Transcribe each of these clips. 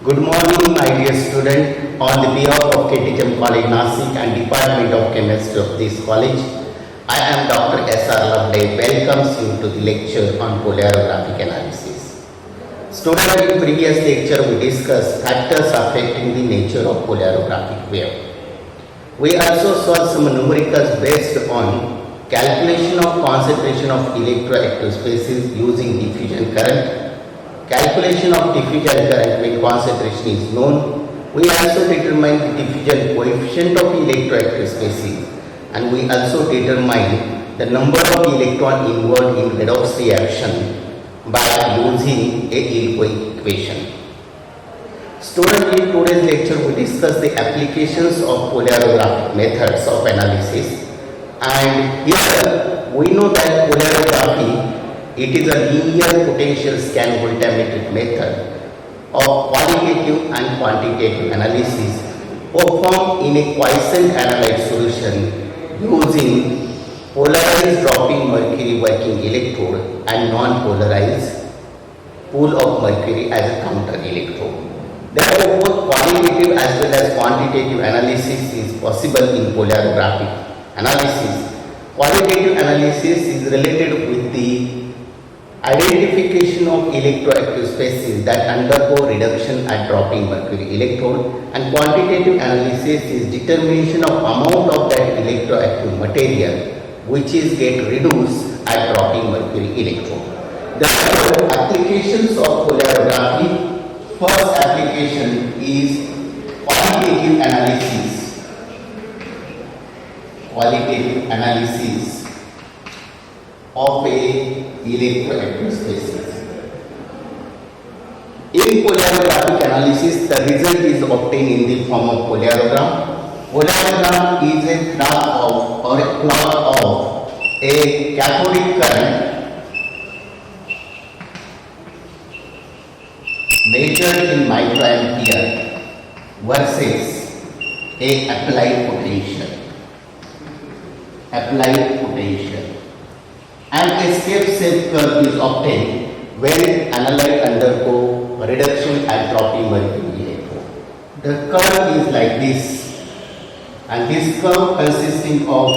Good morning, my dear student. On the behalf of KTM College Nasik and Department of Chemistry of this college, I am Dr. S.R. Labhade welcomes you to the lecture on polarographic analysis. Student, in previous lecture we discussed factors affecting the nature of polarographic wave. We also saw some numericals based on calculation of concentration of electroactive species using diffusion current. Calculation of diffusion current when concentration is known. We also determine the diffusion coefficient of electroactive species, and we also determine the number of electrons involved in redox reaction by using a Ilko equation. Student, in today's lecture we discuss the applications of polarographic methods of analysis, and here we know that polarography, it is a linear potential scan voltammetric method of qualitative and quantitative analysis performed in a quiescent analyte solution using polarized dropping mercury working electrode and non-polarized pool of mercury as a counter electrode. Therefore, both qualitative as well as quantitative analysis is possible in polarographic analysis. Qualitative analysis is related with the identification of electroactive species that undergo reduction at dropping mercury electrode, and quantitative analysis is determination of amount of that electroactive material which is get reduced at dropping mercury electrode. Therefore, applications of polarography, first application is qualitative analysis. Qualitative analysis of a electroactive species. In polarographic analysis, the result is obtained in the form of polarigram. Polarigram is a graph of or a plot of a cathodic current measured in microampere versus a applied potential. And a step-shape curve is obtained when analyte undergo reduction at dropping mercury electrode. The curve is like this, and this curve consisting of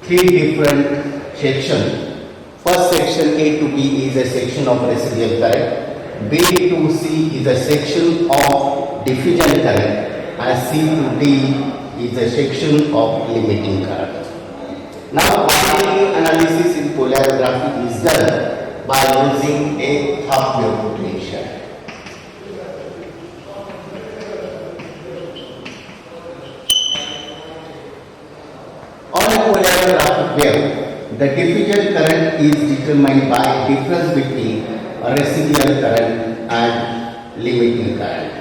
three different sections. First section A to B is a section of residual current, B to C is a section of diffusion current, and C to D is a section of limiting current. Now, quantitative analysis in polarography is done by using a half-wave potential. On a polarographic wave, the diffusion current is determined by difference between residual current and limiting current.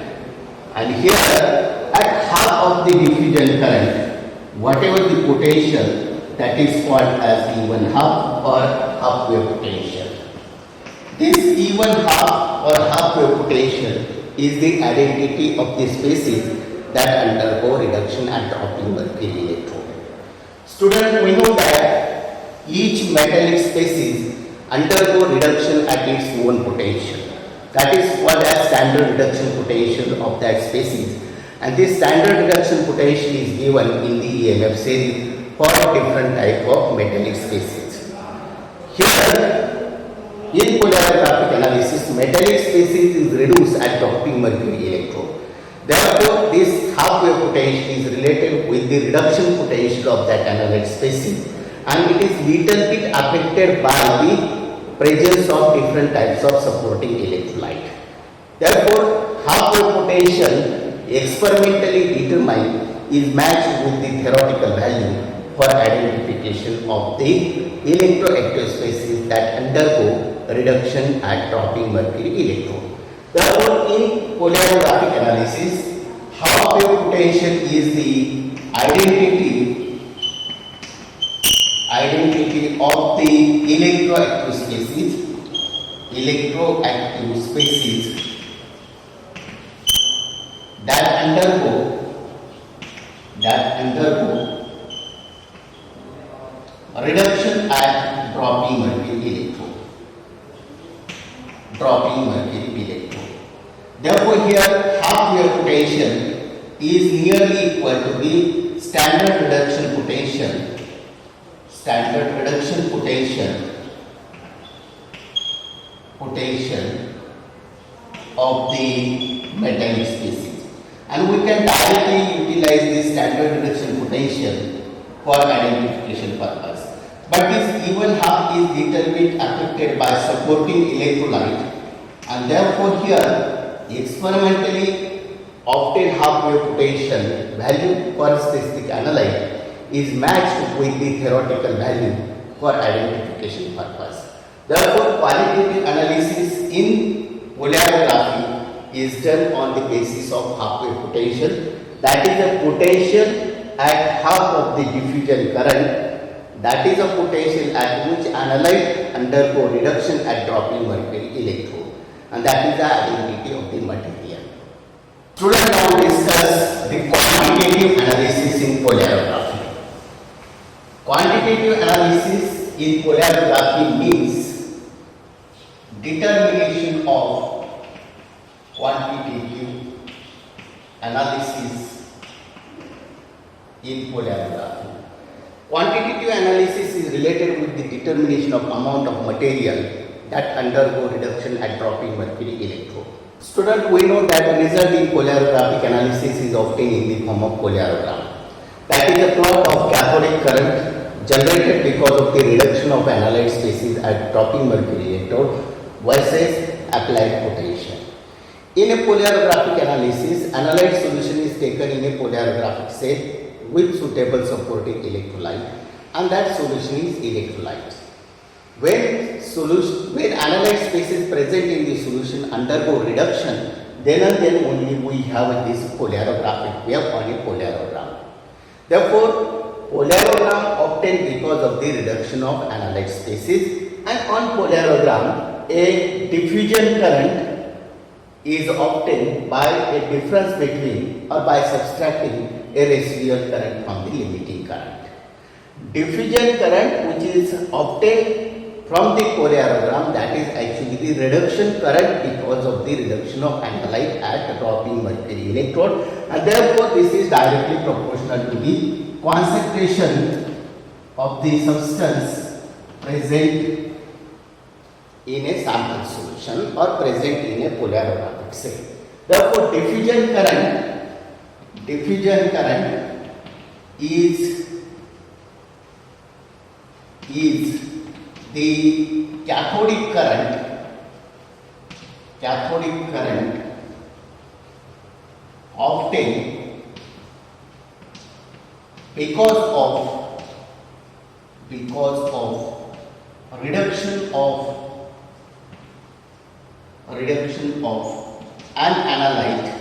And here, at half of the diffusion current, whatever the potential, that is called as E1 half or half wave potential. This E1 half or half wave potential is the identity of the species that undergo reduction at dropping mercury electrode. Student, we know that each metallic species undergo reduction at its own potential. That is called as standard reduction potential of that species, and this standard reduction potential is given in the EMF series for different type of metallic species. Here, in polarographic analysis, metallic species is reduced at dropping mercury electrode. Therefore, this half-wave potential is related with the reduction potential of that analyte species, and it is little bit affected by the presence of different types of supporting electrolyte. Therefore, half-wave potential experimentally determined is matched with the theoretical value for identification of the electroactive species that undergo reduction at dropping mercury electrode. Therefore, in polarographic analysis, half-wave potential is the identity of the electroactive species that undergo reduction at dropping mercury electrode. Therefore, here half wave potential is nearly equal to the standard reduction potential. Standard reduction potential of the metallic species, and we can directly utilize this standard reduction potential for identification purpose. But this even half is little bit affected by supporting electrolyte, and therefore here experimentally obtained half wave potential value for specific analyte is matched with the theoretical value for identification purpose. Therefore, qualitative analysis in polarography is done on the basis of half wave potential, that is the potential at half of the diffusion current, that is a potential at which analyte undergo reduction at dropping mercury electrode, and that is the identity of the material. Students, now discuss the quantitative analysis in polarography. Quantitative analysis in polarography means determination of quantitative analysis in polarography. Quantitative analysis is related with the determination of amount of material that undergo reduction at dropping mercury electrode. Student, we know that the result in polarographic analysis is obtained in the form of polyarogram. That is a plot of cathodic current generated because of the reduction of analyte species at dropping mercury electrode versus applied potential. In a polarographic analysis, analyte solution is taken in a polarographic set with suitable supporting electrolyte, and that solution is electrolyte. When analyte species present in the solution undergo reduction, then and then only we have this polarographic wave on a polarogram. Therefore, polarogram obtained because of the reduction of analyte species, and on polarogram a diffusion current is obtained by a difference between or by subtracting a residual current from the limiting current. Diffusion current, which is obtained from the polarogram, that is actually the reduction current because of the reduction of analyte at dropping mercury electrode, and therefore this is directly proportional to the concentration of the substance present in a sample solution or present in a polarographic set. Therefore, diffusion current is the cathodic current obtained because of reduction of an analyte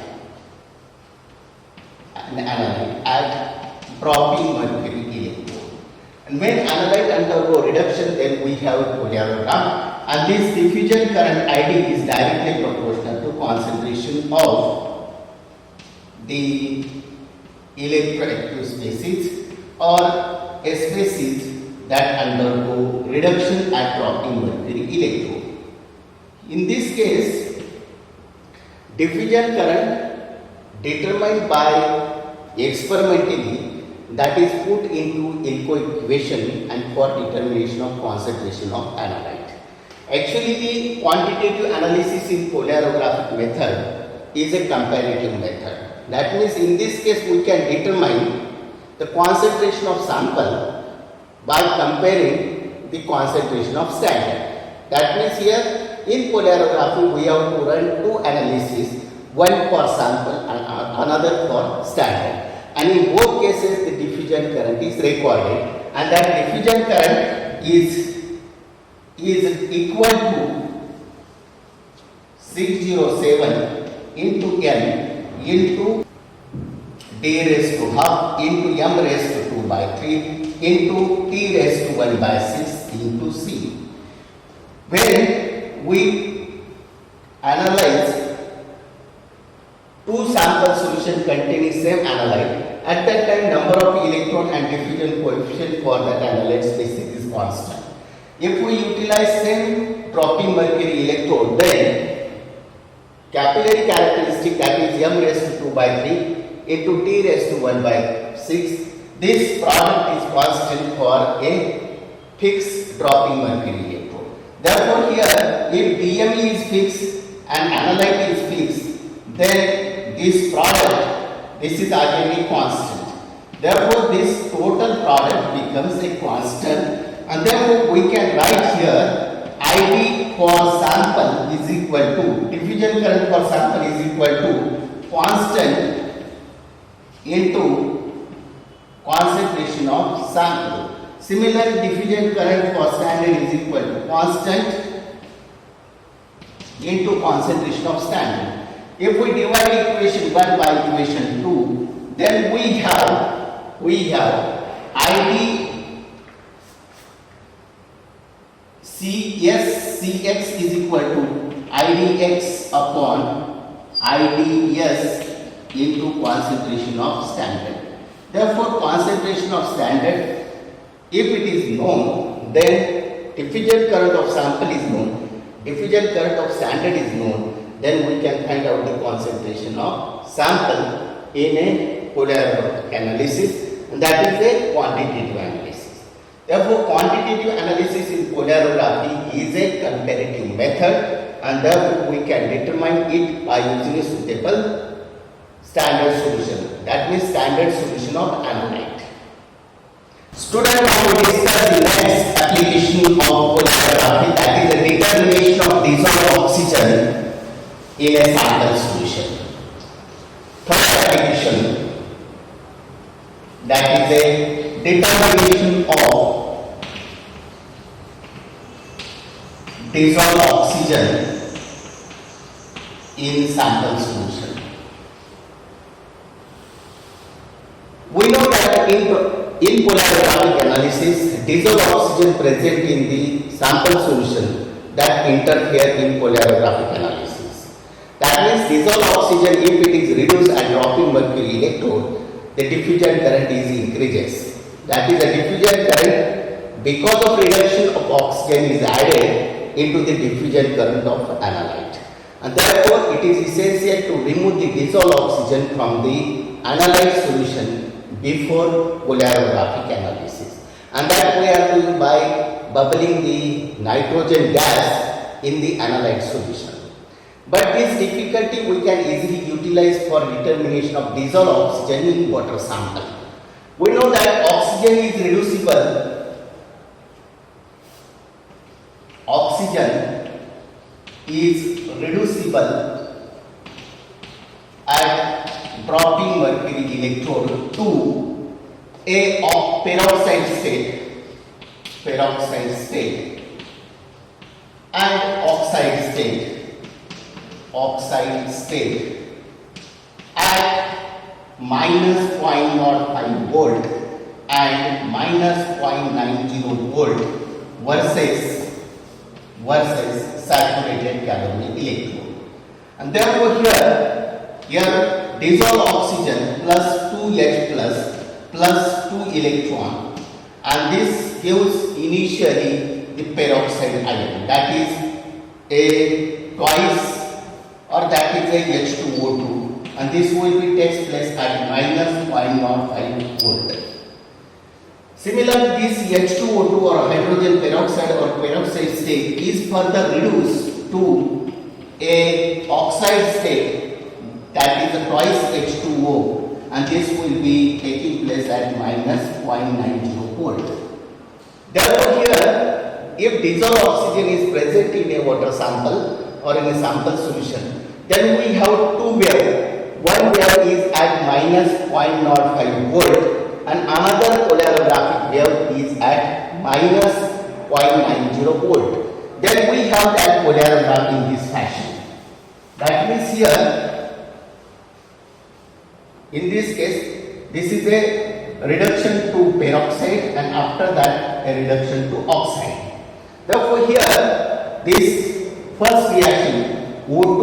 at dropping mercury electrode. And when analyte undergo reduction, then we have a polarogram, and this diffusion current ID is directly proportional to concentration of the electroactive species or species that undergo reduction at dropping mercury electrode. In this case, diffusion current determined by experimentally, that is put into equation and for determination of concentration of analyte. Actually, the quantitative analysis in polarographic method is a comparative method. That means in this case we can determine the concentration of sample by comparing the concentration of standard. That means here in polarography we have to run two analyses, one for sample and another for standard. And in both cases the diffusion current is recorded, and that diffusion current is equal to 607 into n into d raised to half into m raised to 2 by 3 into t raised to 1 by 6 into c. When we analyze two sample solution containing same analyte, at that time number of electron and diffusion coefficient for that analyte species is constant. If we utilize same dropping mercury electrode, then capillary characteristic, that is m raised to 2 by 3 into t raised to 1 by 6. This product is constant for a fixed dropping mercury electrode. Therefore, here if DME is fixed and analyte is fixed, then this product, this is again a constant. Therefore, this total product becomes a constant, and therefore we can write here ID for sample is equal to, diffusion current for sample is equal to constant into concentration of sample. Similarly, diffusion current for standard is equal to constant into concentration of standard. If we divide equation 1 by equation 2, then we have ID Cx is equal to IDx upon IDS into concentration of standard. Therefore, concentration of standard, if it is known, then diffusion current of sample is known, diffusion current of standard is known, then we can find out the concentration of sample in a polar analysis, and that is a quantitative analysis. Therefore, quantitative analysis in polarography is a comparative method, and therefore we can determine it by using a suitable standard solution, that means standard solution of analyte. Students will discuss the next application of polarography, that is the determination of dissolved oxygen in a sample solution. Third application, that is a determination of dissolved oxygen in sample solution. We know that in polarographic analysis, dissolved oxygen present in the sample solution that interfere in polarographic analysis. That means dissolved oxygen, if it is reduced at dropping mercury electrode, the diffusion current is increases. That is, the diffusion current, because of reduction of oxygen, is added into the diffusion current of analyte. And therefore, it is essential to remove the dissolved oxygen from the analyte solution before polarographic analysis, and that we are doing by bubbling the nitrogen gas in the analyte solution. But this difficulty we can easily utilize for determination of dissolved oxygen in water sample. We know that oxygen is reducible. Oxygen is reducible at dropping mercury electrode to a peroxide state and oxide state at minus 0.05 volt and minus 0.90 volt versus saturated carbonic electrode. And therefore here dissolved oxygen plus 2H plus 2 electron, and this gives initially the peroxide ion, that is a twice, or that is a H2O2, and this will be takes place at minus 0.05 volt. Similarly, this H2O2 or hydrogen peroxide or peroxide state is further reduced to a oxide state, that is a twice H2O, and this will be taking place at minus 0.90 volt. Therefore, here, if dissolved oxygen is present in a water sample or in a sample solution, then we have two waves. One wave is at minus 0.05 volt and another polarographic wave is at minus 0.90 volt. Then we have that polarograph in this fashion. That means here, in this case, this is a reduction to peroxide and after that a reduction to oxide. Therefore, here this first reaction O2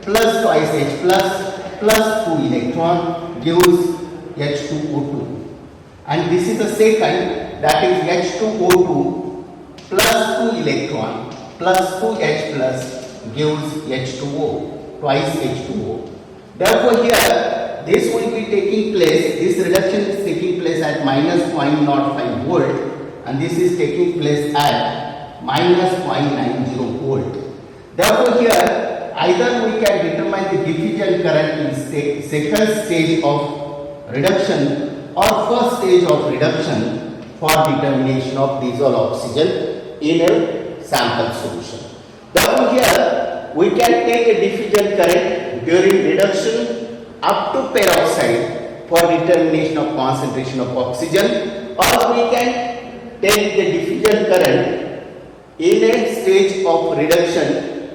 plus twice H plus 2 electron gives H2O2, and this is the second, that is H2O2 plus 2 electron plus 2H plus gives H2O, twice H2O. Therefore, here this will be taking place, this reduction is taking place at minus 0.05 volt and this is taking place at minus 0.90 volt. Therefore, here either we can determine the diffusion current in second stage of reduction or first stage of reduction for determination of dissolved oxygen in a sample solution. Therefore, here we can take a diffusion current during reduction up to peroxide for determination of concentration of oxygen, or we can take the diffusion current in a stage of reduction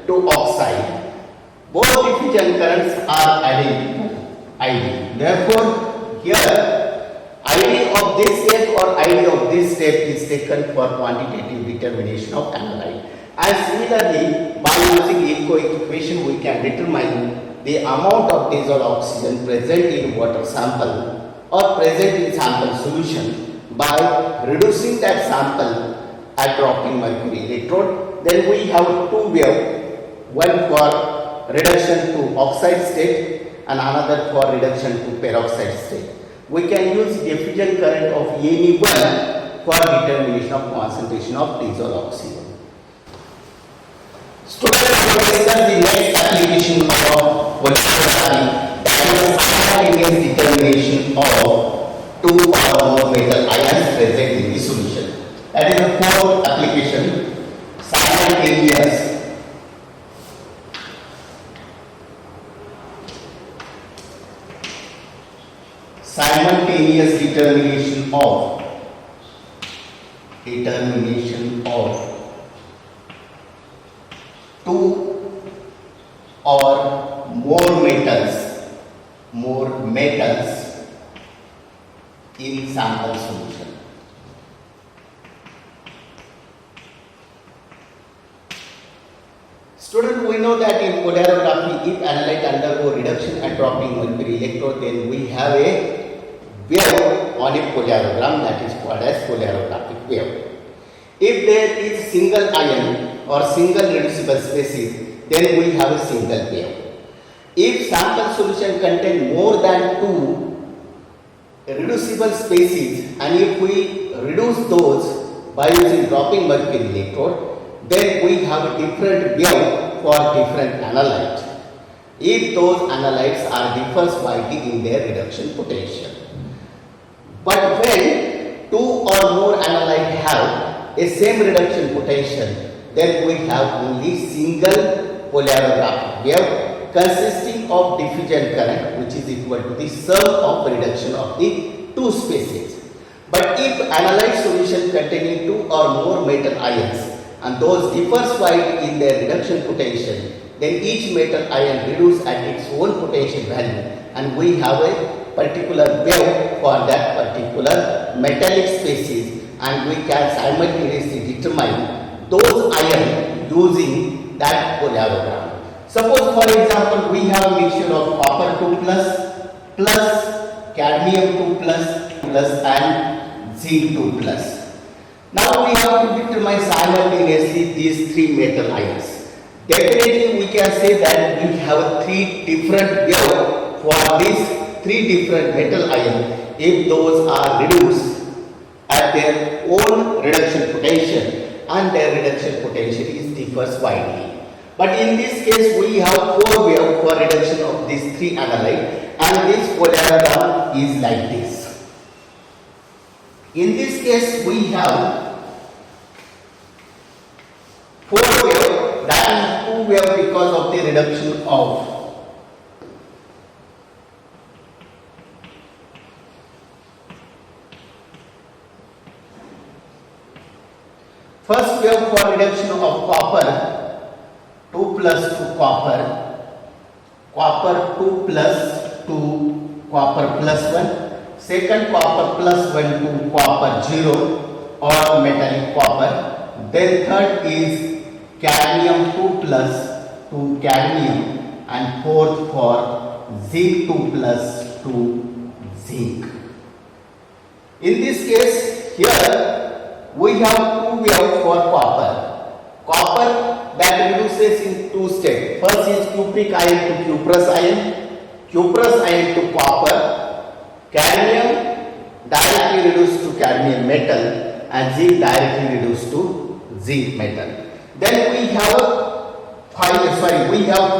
to oxide. Both diffusion currents are identical, ID. Therefore, here ID of this step or ID of this step is taken for quantitative determination of analyte. And similarly, by using echoic equation, we can determine the amount of dissolved oxygen present in water sample or present in sample solution by reducing that sample at dropping mercury electrode. Then we have two waves, one for reduction to oxide state and another for reduction to peroxide state. We can use diffusion current of any one for determination of concentration of dissolved oxygen. Students, we discuss the next application of polarography, that is simultaneous determination of two or more metal ions present in the solution. That is the fourth application, simultaneous determination of two or more metals in sample solution. Student, we know that in polarography, if analyte undergo reduction and dropping mercury electrode, then we have a wave on a polarigram, that is called as polarographic wave. If there is single ion or single reducible species, then we have a single wave. If sample solution contains more than two reducible species, and if we reduce those by using dropping mercury electrode, then we have a different wave for different analytes, if those analytes are differs widely in their reduction potential. But when two or more analytes have a same reduction potential, then we have only single polarographic wave consisting of diffusion current, which is equal to the sum of reduction of the two species. But if analyte solution containing two or more metal ions and those differs wide in their reduction potential, then each metal ion reduces at its own potential value, and we have a particular wave for that particular metallic species, and we can simultaneously determine those ions using that polarigram. Suppose, for example, we have a mixture of copper 2 plus cadmium 2 plus and zinc 2 plus. Now we have to determine simultaneously these three metal ions. Definitely we can say that we have three different waves for these three different metal ions if those are reduced at their own reduction potential and their reduction potential is differs widely. But in this case we have four waves for reduction of these three analytes, and this polarigram is like this. In this case we have four waves, that is two waves because of the reduction of first wave for reduction of copper 2 plus to copper 2 plus to copper plus 1, second copper plus 1 to copper 0 or metallic copper, then third is cadmium 2 plus to cadmium, and fourth for zinc 2 plus to zinc. In this case, here we have two waves for copper. Copper, that that reduces in two steps. First is cupric ion to cuprous ion to copper, cadmium directly reduced to cadmium metal, and zinc directly reduced to zinc metal. Then we have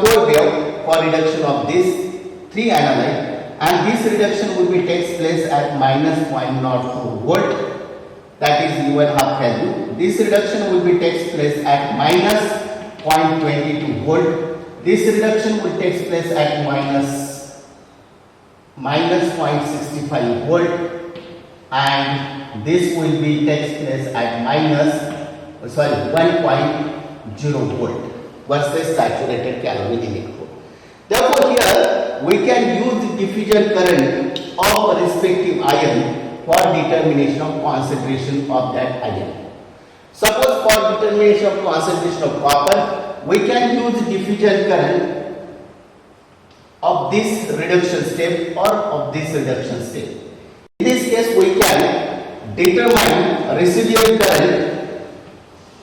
four wave for reduction of these three analyte, and this reduction will be takes place at minus 0.04 volt. That is U1 half value. This reduction will be takes place at minus 0.22 volt. This reduction will take place at minus 0.65 volt, and this will be takes place at 1.0 volt versus saturated calorie limit. Therefore, here we can use the diffusion current of a respective ion for determination of concentration of that ion. Suppose for determination of concentration of copper, we can use diffusion current of this reduction step or of this reduction step. In this case, we can determine residual current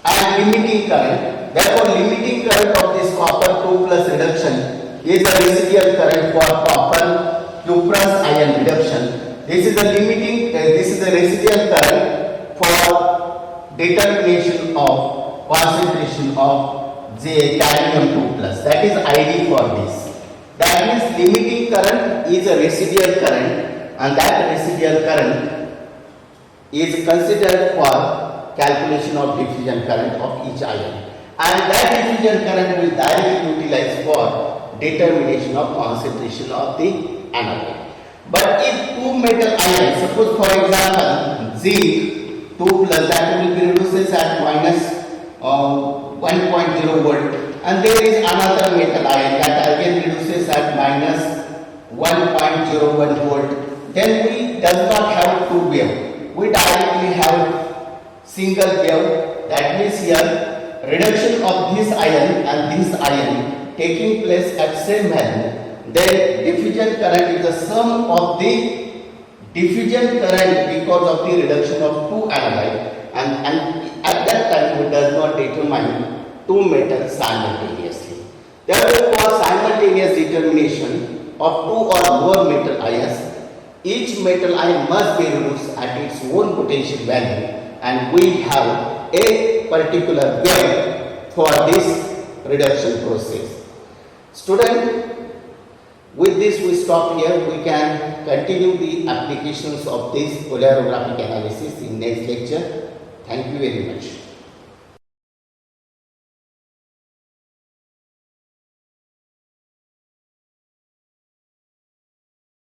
and limiting current. Therefore, limiting current of this copper 2 plus reduction is the residual current for copper cuprous ion reduction. This is the residual current for determination of concentration of cadmium 2 plus. That is ID for this. That means limiting current is a residual current, and that residual current is considered for calculation of diffusion current of each ion. And that diffusion current will directly utilize for determination of concentration of the analyte. But if two metal ions, suppose for example zinc 2 plus, that will be reduces at minus 1.0 volt, and there is another metal ion that again reduces at minus 1.01 volt, then we does not have two wave. We directly have single wave. That means here reduction of this ion and this ion taking place at same value. Then diffusion current is the sum of the diffusion current because of the reduction of two analyte, and at that time we does not determine two metals simultaneously. Therefore, for simultaneous determination of two or more metal ions, each metal ion must be reduced at its own potential value, and we have a particular wave for this reduction process. Student, with this we stop here. We can continue the applications of this polarographic analysis in next lecture. Thank you very much.